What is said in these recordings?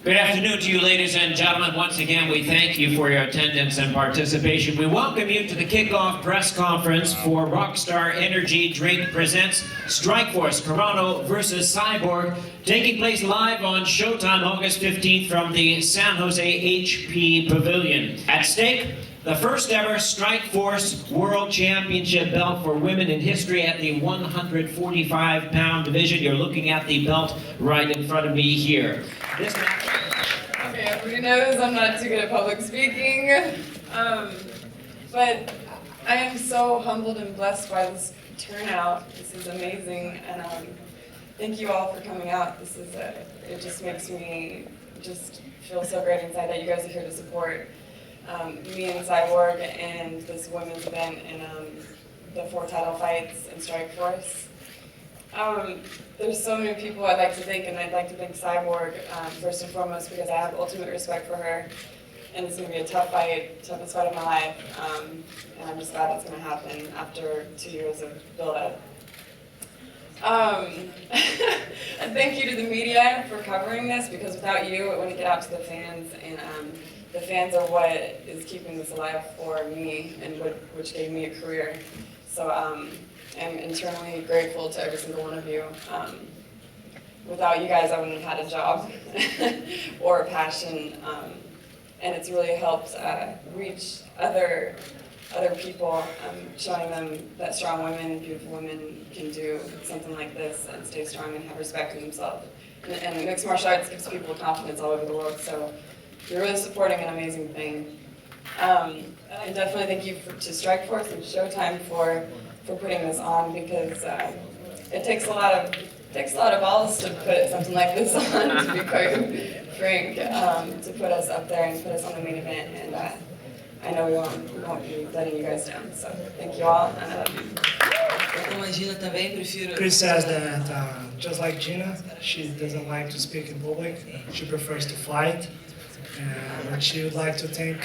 Good afternoon to you, ladies and gentlemen. Once again, we thank you for your attendance and participation. We welcome you to the kickoff press conference for Rockstar Energy Drink presents Strikeforce, Carano versus Cyborg, taking place live on Showtime August 15th from the San Jose HP Pavilion. At stake, the first ever Strikeforce World Championship belt for women in history at the 145-pound division. You're looking at the belt right in front of me here. This match... Okay, everybody knows I'm not too good at public speaking, but I am so humbled and blessed by this turnout. This is amazing, and thank you all for coming out. It just makes me just feel so great inside that you guys are here to support me and Cyborg and this women's event and the 4 title fights in Strikeforce. There's so many people I'd like to thank, and I'd like to thank Cyborg first and foremost because I have ultimate respect for her, and it's going to be a tough fight, toughest fight of my life, and I'm just glad that's going to happen after 2 years of build-up. And thank you to the media for covering this, because without you, it wouldn't get out to the fans, and the fans are what is keeping this alive for me, and which gave me a career. So I'm internally grateful to every single one of you. Without you guys, I wouldn't have had a job or a passion, and it's really helped reach other people, showing them that strong women, beautiful women can do something like this and stay strong and have respect for themselves. And mixed martial arts gives people confidence all over the world, so you're really supporting an amazing thing. And definitely thank you to Strikeforce and Showtime for putting this on, because it takes a lot of balls to put something like this on, to be quite frank, to put us up there and put us on the main event, and I know we won't be letting you guys down, so thank you all, and I love you. Cris says that just like GIna, she doesn't like to speak in public, she prefers to fight, and she would like to thank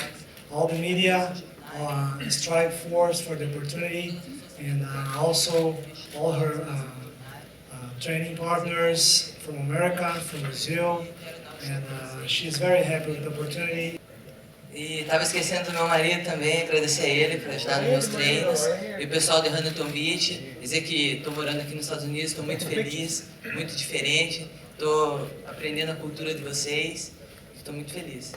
all the media, Strikeforce for the opportunity, and also all her training partners from America, from Brazil, and she's very happy with the opportunity. E estava esquecendo do meu marido também, agradecer a ele por ajudar nos meus treinos, e o pessoal de Huntington Beach, dizer que estou morando aqui nos Estados Unidos, estou muito feliz, muito diferente, estou aprendendo a cultura de vocês, estou muito feliz.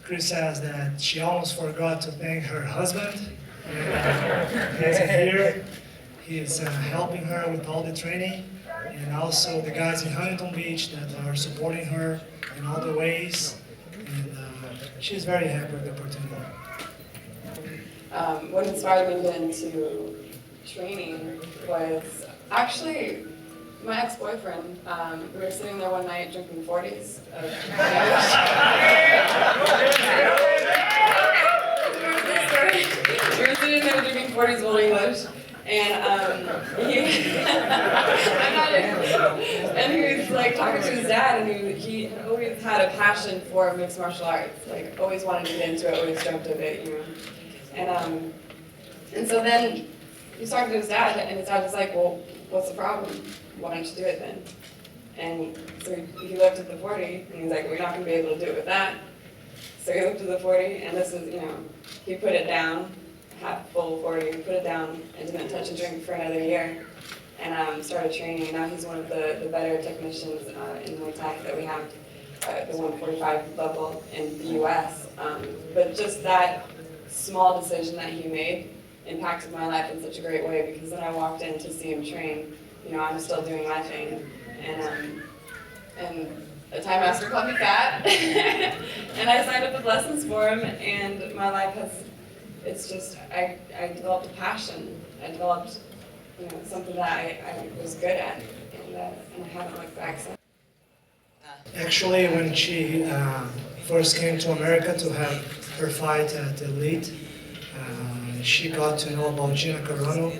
Cris says that she almost forgot to thank her husband. He isn't here. He's helping her with all the training, and also the guys in Huntington Beach that are supporting her in all the ways, and she's very happy with the opportunity. What inspired me to get into training was actually my ex-boyfriend. We were sitting there one night drinking 40s of We were sitting there drinking 40s Old English, and he was like talking to his dad, and he always had a passion for mixed martial arts, like always wanted to get into it, always dreamt of it, you know. And so then he was talking to his dad, and his dad was like, well, what's the problem? Why don't you do it then? And so he looked at the 40, and he's like, well, you're not going to be able to do it with that. So he looked at the 40, and this is, you know, he put it down, half full 40, he put it down, and didn't touch a drink for another year, and started training. Now he's one of the better technicians in Muay Thai that we have, the 145 level in the US. But just that small decision that he made impacted my life in such a great way, because then I walked in to see him train. You know, I'm still doing my thing, and a Thai master called me fat, and I signed up with lessons for him, and my life has, it's just, I developed a passion. I developed, you know, something that I was good at, and I haven't looked back since. Actually, when she first came to America to have her fight at Elite, she got to know about GIna Carano,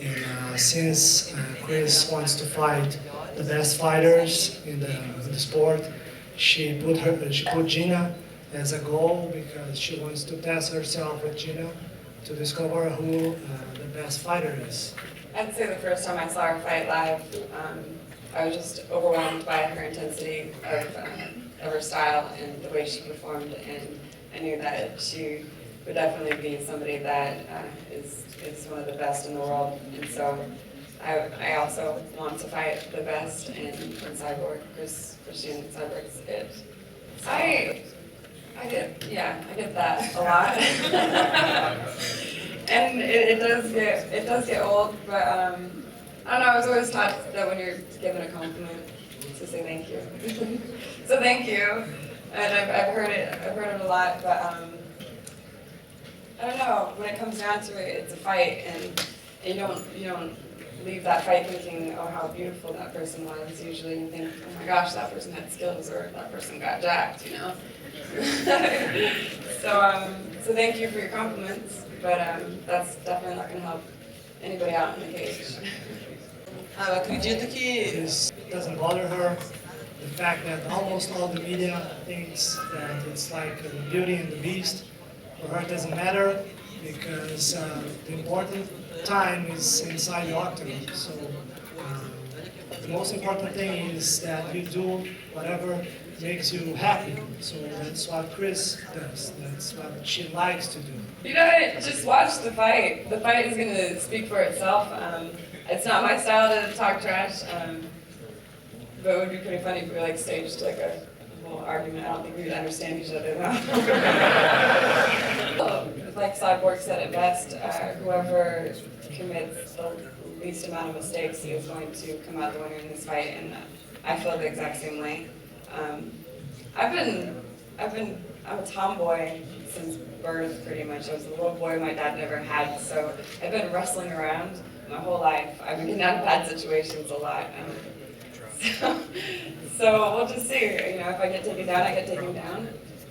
and since Cris wants to fight the best fighters in the sport, she put GIna as a goal, because she wants to test herself with GIna to discover who the best fighter is. I'd say the first time I saw her fight live, I was just overwhelmed by her intensity of her style and the way she performed, and I knew that she would definitely be somebody that is one of the best in the world. And so I also want to fight the best in Cyborg. Cris and Cyborg's it. I get that a lot. And it does get old, but I don't know, I was always taught that when you're given a compliment, to say thank you. So thank you. And I've heard it a lot, but I don't know, when it comes down to it, it's a fight, and you don't leave that fight thinking, oh, how beautiful that person was. Usually you think, oh my gosh, that person had skills, or that person got jacked, you know? So thank you for your compliments, but that's definitely not going to help anybody out in the cage. Eu acredito que This doesn't bother her. The fact that almost all the media thinks that it's like Beauty and the Beast, for her it doesn't matter, because the important time is inside the octagon. So the most important thing is that you do whatever makes you happy. So that's what Cris does. That's what she likes to do. You know, just watch the fight. The fight is going to speak for itself. It's not my style to talk trash, but it would be pretty funny if we like staged like a whole argument. I don't think we would understand each other though. Like Cyborg said it best, whoever commits the least amount of mistakes is going to come out the winner in this fight, and I feel the exact same way. I'm a tomboy since birth, pretty much. I was the little boy my dad never had, so I've been wrestling around my whole life. I've been in bad situations a lot. So we'll just see. You know, if I get taken down, I get taken down,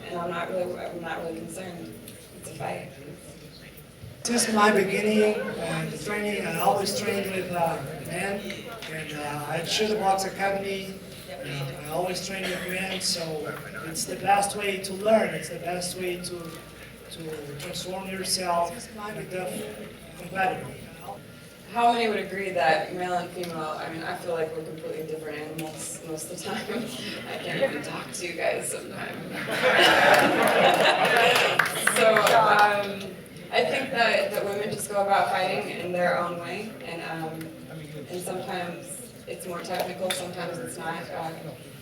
and I'm not really concerned. It's a fight. Since my beginning the training, I always trained with men, and I had Shooter Box Academy. I always train with men, so it's the best way to learn. It's the best way to transform yourself in a tough competitor. How many would agree that male and female, I mean, I feel like we're completely different animals most of the time. I can't even talk to you guys sometimes. So I think that women just go about fighting in their own way, and sometimes it's more technical, sometimes it's not.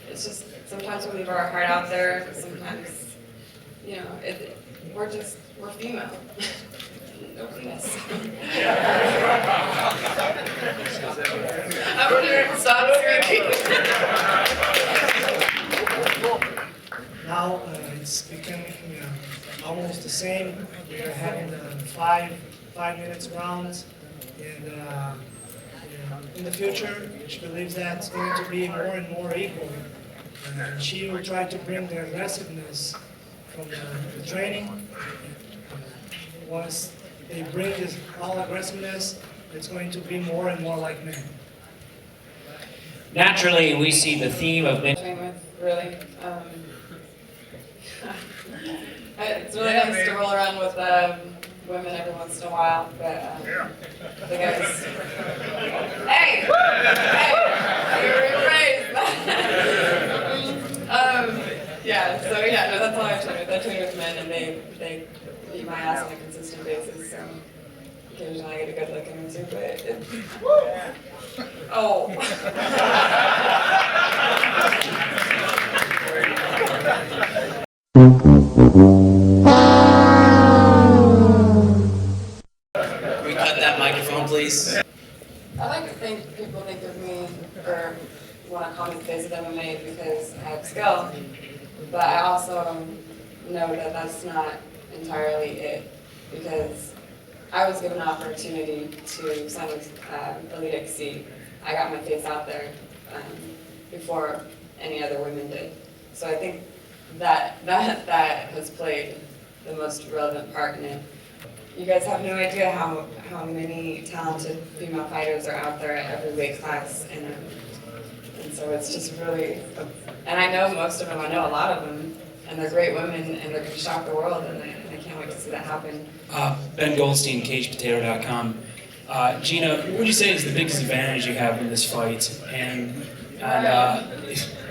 It's just, sometimes we leave our heart out there, sometimes, you know, we're female. No penis. I'm gonna stop screaming. Now it's becoming almost the same. We are having the 5 minutes rounds, and in the future, she believes that's going to be more and more equal. She will try to bring the aggressiveness from the training. Once they bring this all aggressiveness, it's going to be more and more like men. Naturally, we see the theme of men. Train with, really. It's really nice to roll around with women every once in a while, but the guys. Hey! Hey! Yeah, so yeah, no, that's all I train with. I train with men, and they beat my ass on a consistent basis, so occasionally I get a good look in them too, but oh. Can we cut that microphone, please? I like to think people think of me or want to call me the face of MMA because I have skill, but I also know that that's not entirely it, because I was given an opportunity to sign with Elite XC. I got my face out there before any other women did. So I think that has played the most relevant part in it. You guys have no idea how many talented female fighters are out there at every weight class, and so it's just really, and I know most of them, I know a lot of them, and they're great women, and they're going to shock the world, and I can't wait to see that happen. Ben Goldstein, CagePotato.com. GIna, what would you say is the biggest advantage you have in this fight? And And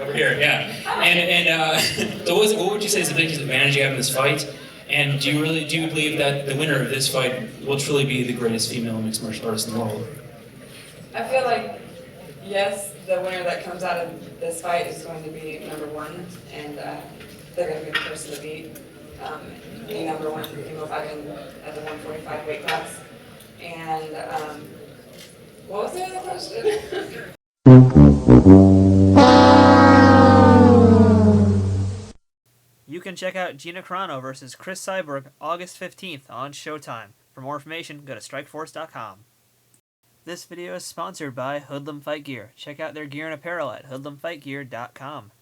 over here, yeah. And so what would you say is the biggest advantage you have in this fight? And do you believe that the winner of this fight will truly be the greatest female mixed martial artist in the world? I feel like, yes, the winner that comes out of this fight is going to be number one, and they're going to be the person to beat. Being number one female fighting at the 145 weight class. And what was the other question? You can check out GIna Carano versus Cris Cyborg August 15th on Showtime. For more information, go to strikeforce.com. This video is sponsored by Hoodlum Fight Gear. Check out their gear and apparel at hoodlumfightgear.com.